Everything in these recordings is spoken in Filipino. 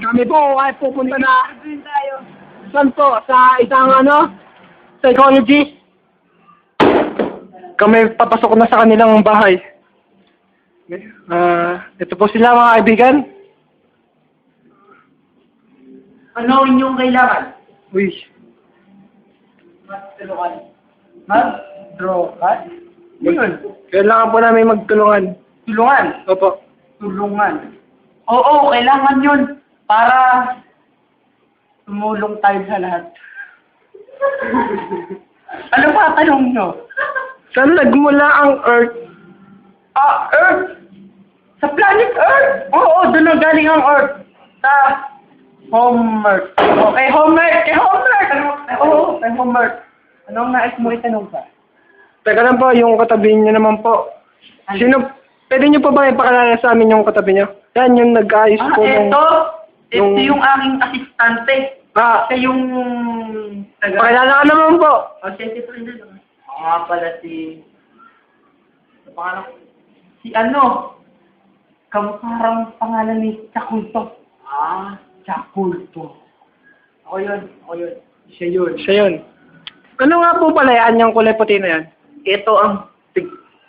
Kami po ay pupunta na. Saan po? Sa isang psychology. Kami papasok na sa kanilang bahay. Ito po sila mga kaibigan. Ano inyong kailangan? Uy. Mag-drogan? Yun. Kailangan po namin magtulungan. Tulungan. Opo. Tulungan. Oo, kailangan yun. Para tumulong tayo sa lahat. Ano ba tanong nyo? Saan nagmula ang Earth? Earth! Sa planet Earth! Oo, doon na galing ang Earth. Sa Homer. Okay, Homer! Kay Homer! Oo, kay Homer. Anong nais mo itanong pa? Teka lang po, yung katabi niyo naman po. Ano? Pwede niyo po ba ipakilala sa amin yung katabi niyo? Yan, yung nag-ayos po nung... Ito yung aking asistante. Siya yung... Pakilala ka naman po. Sige, friend na naman. Ako nga pala si... Ano pangalan ko? Si ano? Parang pangalan ni Chakulto. Chakulto. Ako yun. Siya yun. Siya yun. Ano nga po pala yan, yung kulay puti na yan? Ito ang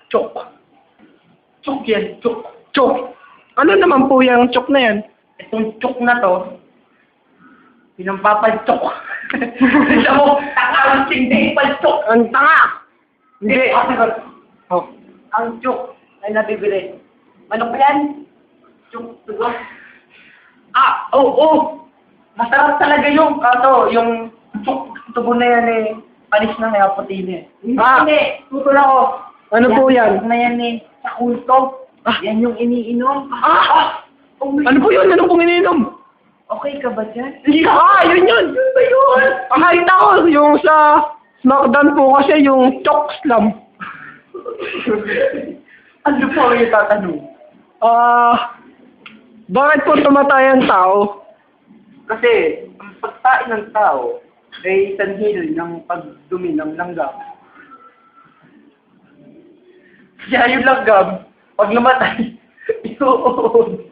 chok. Chok yan, chok. Chok. Ano naman po yung chok na yan? Itong chok na to, pinampapalchok. Alam mo, takang hindi palchok. Ang tanga! Hindi. Oh. Ang chok ay nabibili. Manok ba yan? Chok, tugo. Oo. Masarap talaga yung, yung chok, tubo na yan eh. Panis na kaya puti na eh. Hindi, tutol ako. Ano po yan? Na yan eh, sa kulto. Yan yung iniinom. Ano po yun? Ano pong ininom? Okay ka ba dyan? Yun yun! Yun ba yun? Akala ko, yung sa Smackdown po kasi yung Chok Slam. Ano po yung tatanong? Bakit po tumatay ang tao? Kasi, ang pagtain ng tao ay sanhil ng pagdumi ng langgam. Kaya yung langgam, pag namatay, isuod.